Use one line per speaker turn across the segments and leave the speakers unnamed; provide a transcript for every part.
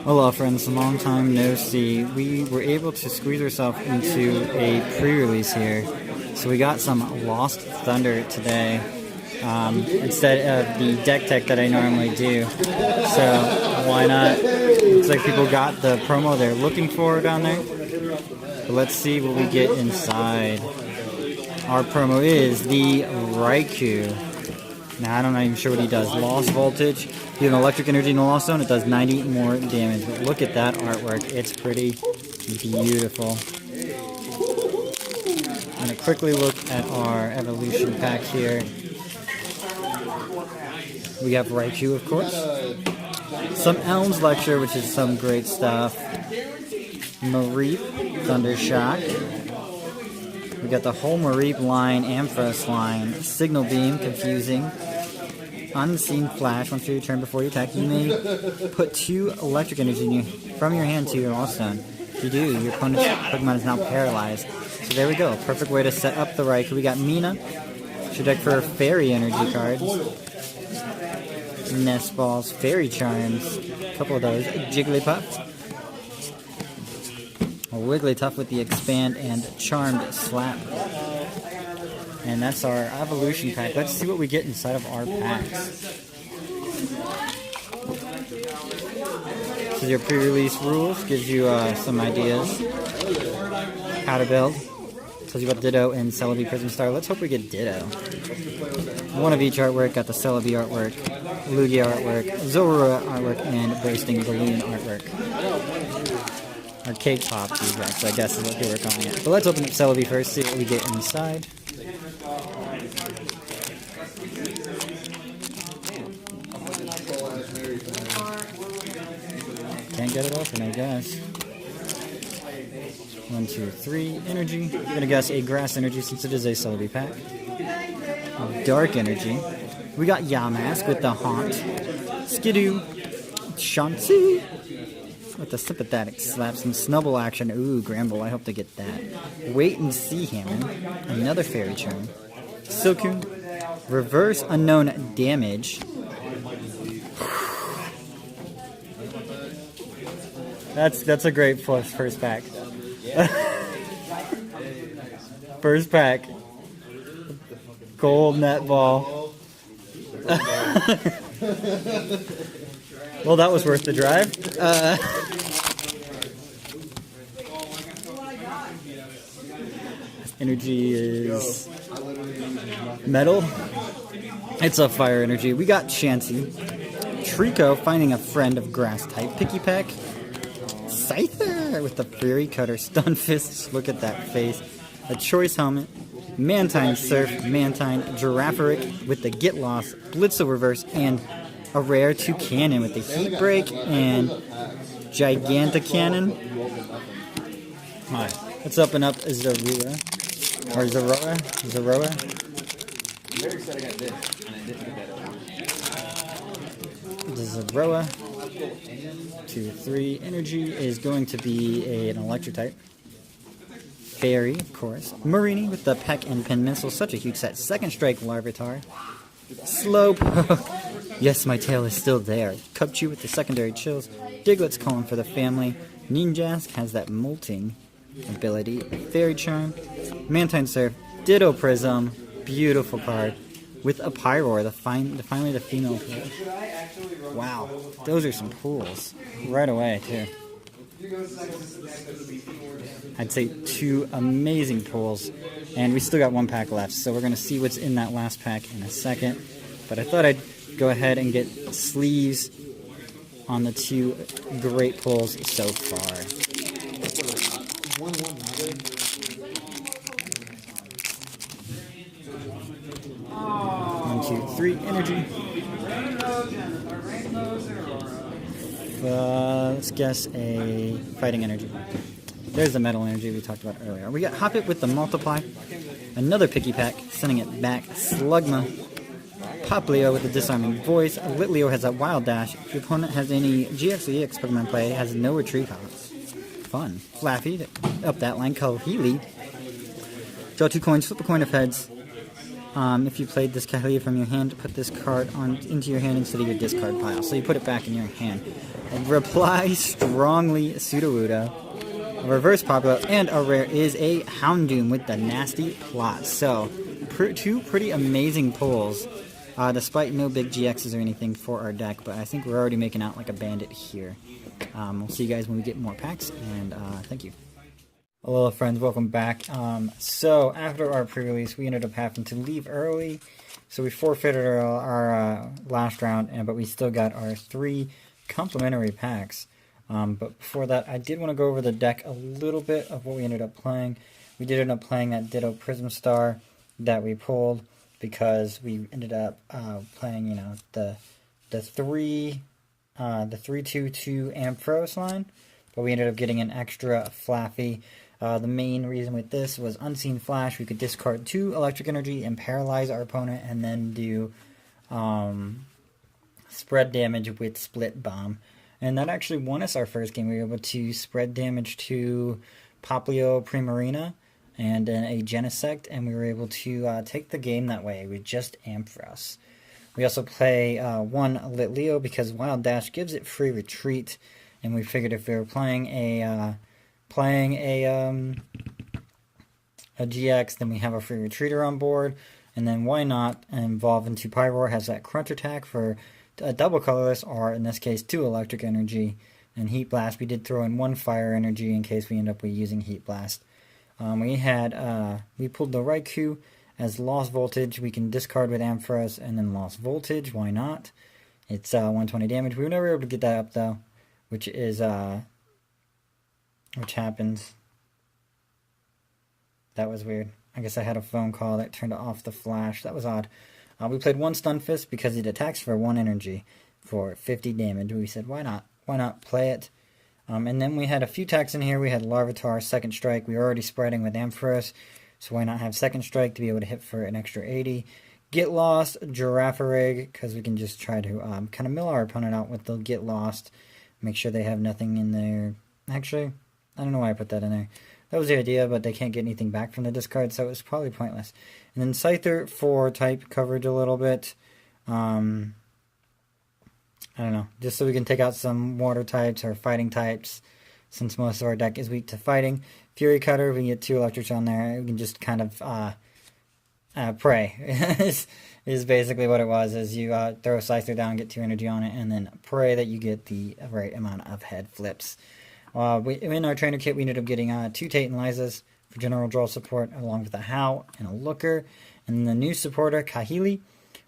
Hello friends, long time no see. We were able to squeeze ourselves into a pre-release here. So we got some Lost Thunder today instead of the deck tech that I normally do. So why not? Looks like people got the promo they're looking for down there. But let's see what we get inside. Our promo is the Raikou. Now, I'm not even sure what he does. Lost Voltage. You have an electric energy in the Lost Zone. It does 90 more damage. But look at that artwork. It's pretty beautiful. I'm going to quickly look at our evolution pack here. We have Raikou, of course. Some Elms Lecture, which is some great stuff. Mareep, Thundershock. We got the whole Mareep line, Ampharos line, Signal Beam, confusing. Unseen Flash. Once you turn before you attack, you may put 2 electric energy from your hand to your Lost Zone. If you do, your opponent's Pokemon is now paralyzed. So there we go. Perfect way to set up the Raikou. We got Mina. Should deck for Fairy energy cards. Nest Balls, Fairy Charms. A couple of those. Jigglypuff. A Wigglytuff with the Expand and Charmed Slap. And that's our evolution pack. Let's see what we get inside of our packs. This is your pre-release rules. Gives you some ideas how to build. Tells you about Ditto and Celebi Prism Star. Let's hope we get Ditto. One of each artwork. Got the Celebi artwork, Lugia artwork, Zorua artwork, and Bursting Balloon artwork. Or Cake Pop, I guess is what they were calling it. But let's open up Celebi first, see what we get inside. Can't get it open, I guess. 1, 2, 3, energy. I'm gonna guess a grass energy since it is a Celebi pack. Dark energy. We got Yamask with the Haunt. Skidoo. Shansi with the Sympathetic Slap. Some Snubble action. Ooh, Gramble. I hope to get that. Wait and See Hammer. Another Fairy Charm. Silcoon. Reverse Unknown Damage. That's a great first pack. First pack. Gold Netball. Well, that was worth the drive. Energy is metal. It's a fire energy. We got Chansey. Trico, finding a friend of grass type. Picky Peck. Scyther with the Fury Cutter. Stunfists. Look at that face. A Choice Helmet. Mantine Surf. Mantine. Giraffaric with the Get Lost. Blitzo Reverse. And a rare Toucannon with the Heat Break and Gigantic-Cannon. Alright, let's open up Zorua. Or Zoroa. The Zoroa. 2, 3. Energy is going to be an electric type. Fairy, of course. Marini with the Peck and Pin Missile. Such a huge set. Second Strike Larvitar. Slowpoke. Yes, my tail is still there. Cubchoo with the secondary chills. Diglett's calling for the family. Ninjask has that molting ability. Fairy Charm. Mantine Surf. Ditto Prism. Beautiful card. With a Pyroar, finally the female pool. Wow, those are some pools. Right away, too. I'd say 2 amazing pulls, and we still got 1 pack left, so we're going to see what's in that last pack in a second. But I thought I'd go ahead and get sleeves on the 2 great pulls so far. 1, 2, 3, energy. Let's guess a fighting energy. There's the metal energy we talked about earlier. We got Hoppip with the Multiply. Another Picky Pack, sending it back. Slugma. Poplio with the Disarming Voice. Litleo has a Wild Dash. If your opponent has any GX or EX Pokemon play, it has no retreat costs. Fun. Flaffy, up that line. Kohili. Draw 2 coins, flip a coin of heads. if you played this Kahlia from your hand, put this card into your hand instead of your discard pile. So you put it back in your hand. And reply strongly, Sudowoodo. A reverse popular and a rare is a Houndoom with the nasty plot. So, two pretty amazing pulls, despite no big GXs or anything for our deck. But I think we're already making out like a bandit here. We'll see you guys when we get more packs, and thank you. Hello friends, welcome back. So after our pre-release, we ended up having to leave early, so we forfeited our last round, but we still got our 3 complimentary packs. But before that, I did want to go over the deck a little bit of what we ended up playing. We did end up playing that Ditto Prism Star that we pulled because we ended up playing, you know, the 3-2-2 Ampharos line, but we ended up getting an extra Flaffy. The main reason with this was Unseen Flash. We could discard 2 electric energy and paralyze our opponent, and then do spread damage with Split Bomb. And that actually won us our first game. We were able to spread damage to Poplio Primarina and a Genesect, and we were able to take the game that way with just Ampharos. We also play 1 Litleo because Wild Dash gives it free retreat, and we figured if we were playing a GX, then we have a free retreater on board, and then why not evolve into Pyroar? Has that crunch attack for a double colorless, or in this case 2 electric energy, and Heat Blast. We did throw in 1 fire energy in case we end up using Heat Blast. We pulled the Raikou as Lost Voltage. We can discard with Ampharos and then Lost Voltage. Why not? It's 120 damage. We were never able to get that up though, which happens. That was weird. I guess I had a phone call that turned off the flash. That was odd. We played 1 Stun Fist because it attacks for 1 energy for 50 damage. We said, why not? Why not play it? And then we had a few attacks in here. We had Larvitar, Second Strike. We were already spreading with Ampharos, so why not have Second Strike to be able to hit for an extra 80? Get Lost, Girafarig, because we can just try to kind of mill our opponent out with the Get Lost. Make sure they have nothing in there. Actually, I don't know why I put that in there. That was the idea, but they can't get anything back from the discard, so it was probably pointless. And then Scyther for type coverage a little bit. I don't know, just so we can take out some water types or fighting types, since most of our deck is weak to fighting. Fury Cutter, we can get 2 electrics on there. We can just kind of pray. is basically what it was, is you throw a Scyther down, get 2 energy on it, and then pray that you get the right amount of head flips. In our trainer kit, we ended up getting 2 Tate and Lizas for general draw support, along with a How and a Looker. And the new supporter, Kahili,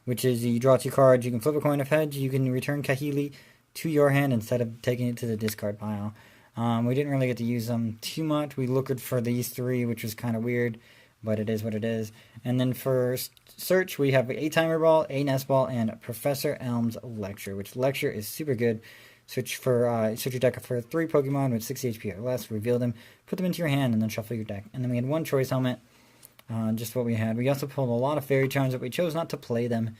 which is you draw 2 cards, you can flip a coin of heads, you can return Kahili to your hand instead of taking it to the discard pile. We didn't really get to use them too much. We looked for these 3, which was kind of weird, but it is what it is. And then for search, we have a Timer Ball, a Nest Ball, and Professor Elm's Lecture, which Lecture is super good. Search your deck for 3 Pokemon with 60 HP or less, reveal them, put them into your hand, and then shuffle your deck. And then we had 1 Choice Helmet, just what we had. We also pulled a lot of Fairy Charms, but we chose not to play them,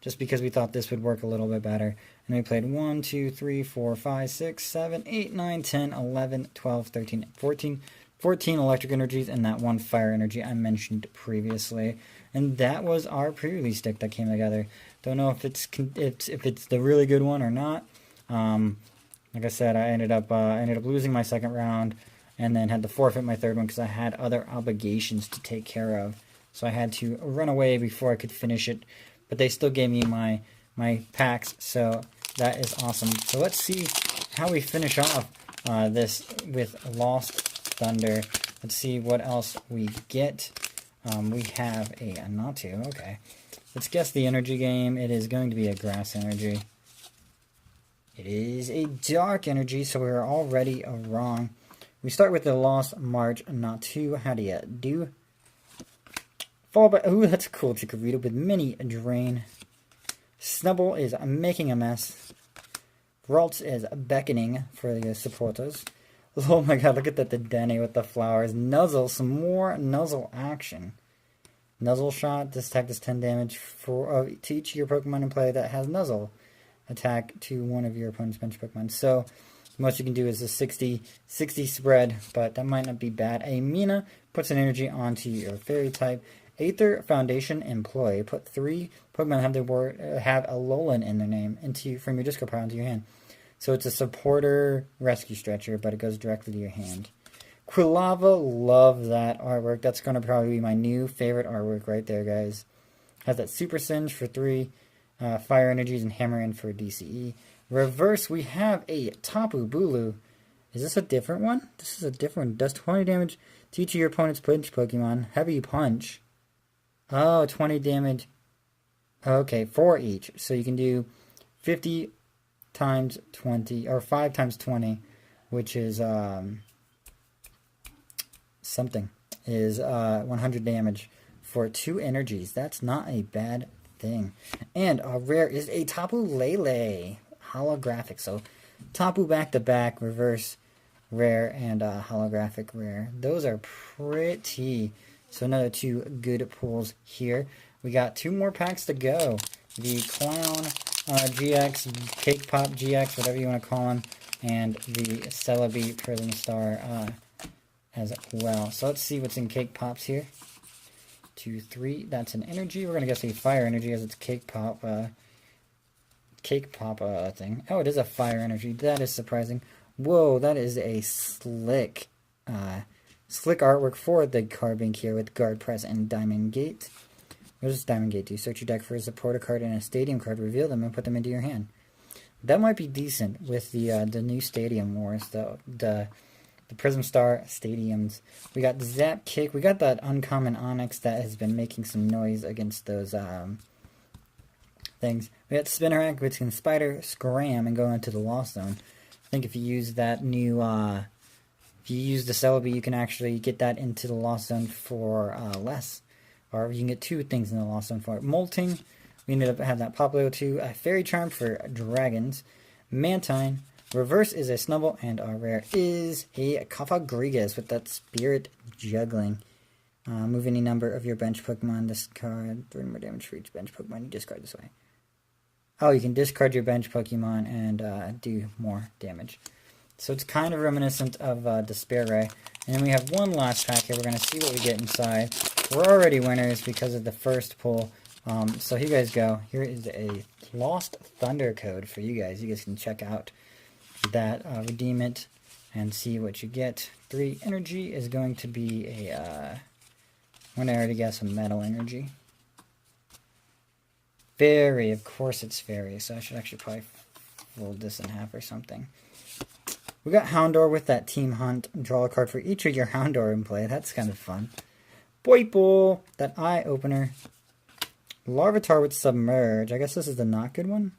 just because we thought this would work a little bit better. And we played 1, 2, 3, 4, 5, 6, 7, 8, 9, 10, 11, 12, 13, 14 electric energies, and that 1 fire energy I mentioned previously. And that was our pre-release deck that came together. Don't know if it's the really good one or not. Like I said, I ended up losing my second round, and then had to forfeit my third one because I had other obligations to take care of. So I had to run away before I could finish it. But they still gave me my packs, so that is awesome. So let's see how we finish off this with Lost Thunder. Let's see what else we get. We have a Natu. Okay. Let's guess the energy game. It is going to be a grass energy. It is a dark energy, so we're already wrong. We start with the Lost March Natu. How do you do? Fall by... Ooh, that's cool. Chikorita with mini drain. Snubble is making a mess. Ralts is beckoning for the supporters. Oh my god, look at that, the Denny with the flowers. Nuzzle, some more Nuzzle action. Nuzzle Shot, this attack does 10 damage for to each of your Pokemon in play that has Nuzzle. Attack to one of your opponent's bench Pokemon. So, most you can do is a 60 spread, but that might not be bad. A Mina puts an energy onto your Fairy type. Aether Foundation Employee. Put 3 Pokemon have the word have Alolan in their name from your discard pile into your hand. So it's a supporter rescue stretcher, but it goes directly to your hand. Quilava, love that artwork. That's going to probably be my new favorite artwork right there, guys. Has that Super Singe for 3 fire energies and Hammer In for DCE. Reverse, we have a Tapu Bulu. Is this a different one? This is a different one. Does 20 damage to each of your opponent's punch Pokemon. Heavy Punch. Oh, 20 damage. Okay, 4 each. So you can do 50 times 20, or 5 times 20, which is something. Is 100 damage for 2 energies. That's not a bad thing. And our rare is a Tapu Lele. Holographic. So Tapu back to back, reverse rare and holographic rare. Those are pretty. So another 2 good pulls here. We got 2 more packs to go. The Clown GX, Cake Pop GX, whatever you want to call them, and the Celebi Prism Star as well. So let's see what's in Cake Pops here. 2, 3. That's an energy. We're gonna guess a fire energy as it's Cake Pop. Thing. Oh, it is a fire energy. That is surprising. Whoa, that is a slick artwork for the card bank here with Guard Press and Diamond Gate. What does Diamond Gate do? Search your deck for a supporter card and a stadium card, reveal them, and put them into your hand. That might be decent with the new Stadium Wars, the Prism Star Stadiums. We got the Zap Kick. We got that uncommon Onyx that has been making some noise against those things. We got Spinnerack, which can Spider, Scram, and go into the Lost Zone. I think if you use that new, if you use the Celebi, you can actually get that into the Lost Zone for less. Or you can get 2 things in the Lost Zone for it. Molting, we ended up having that Popplio too. A Fairy Charm for Dragons. Mantine. Reverse is a Snubble, and our rare is a Cofagrigus with that Spirit Juggling. Move any number of your bench Pokemon. Discard 3 more damage for each bench Pokemon you discard this way. Oh, you can discard your bench Pokemon and do more damage. So it's kind of reminiscent of Despair Ray. And then we have one last pack here. We're going to see what we get inside. We're already winners because of the first pull. So here you guys go. Here is a Lost Thunder code for you guys. You guys can check out that, redeem it, and see what you get. 3 energy is going to be a, I'm going to already guess a metal energy. Fairy, of course it's Fairy, so I should actually probably fold this in half or something. We got Houndour with that Team Hunt. Draw a card for each of your Houndour in play. That's kind of fun. Boiple, that Eye Opener. Larvitar with Submerge. I guess this is the not good one.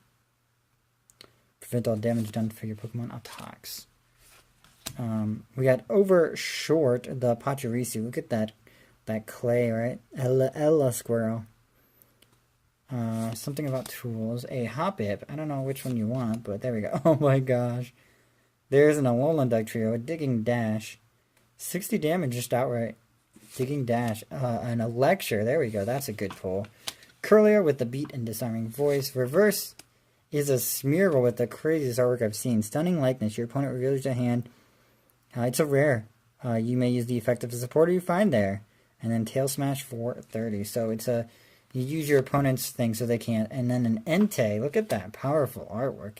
Prevent all damage done for your Pokemon attacks. We got Overshort, the Pachirisu. Look at that clay, right? Ella Squirrel. Something about tools. A Hoppip. I don't know which one you want, but there we go. Oh my gosh. There's an Alolan Dugtrio, a Digging Dash. 60 damage just outright. Digging Dash. And a Lecture. There we go. That's a good pull. Curlier with the Beat and Disarming Voice. Reverse is a Smeargle with the craziest artwork I've seen. Stunning Likeness. Your opponent reveals their hand. It's a rare. You may use the effect of the supporter you find there. And then Tail Smash for 30. So it's a... You use your opponent's thing so they can't. And then an Entei. Look at that powerful artwork.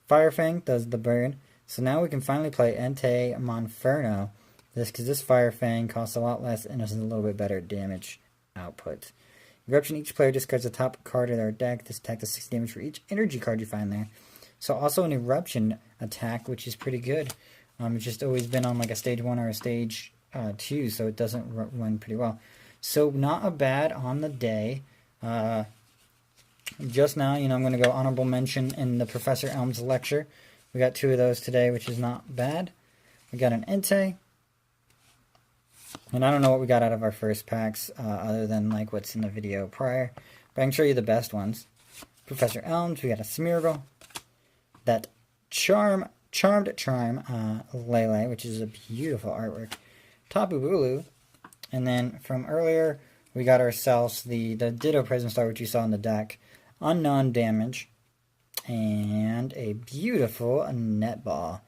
Firefang does the burn. So now we can finally play Entei Monferno. Because this Firefang costs a lot less and has a little bit better damage output. Eruption, each player discards the top card of their deck. This attack does 6 damage for each energy card you find there. So also an Eruption attack, which is pretty good. It's just always been on like a stage 1 or a stage 2, so it doesn't run pretty well. So not a bad on the day. Just now, I'm going to go honorable mention in the Professor Elm's lecture. We got 2 of those today, which is not bad. We got an Entei. And I don't know what we got out of our first packs, other than like what's in the video prior. But I can show you the best ones. Professor Elms, we got a Smeargle. That Charmed Charm Lele, which is a beautiful artwork. Tapu Bulu. And then from earlier, we got ourselves the Ditto Prism Star, which you saw in the deck. Unknown Damage. And a beautiful Netball.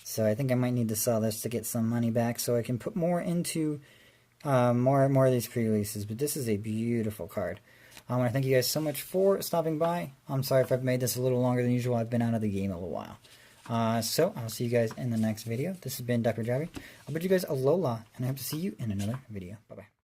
So I think I might need to sell this to get some money back so I can put more into more of these pre-releases, but this is a beautiful card. I want to thank you guys so much for stopping by. I'm sorry if I've made this a little longer than usual. I've been out of the game a little while. So I'll see you guys in the next video. This has been Dr. Javi. I'll bid you guys alola, and I hope to see you in another video. Bye-bye.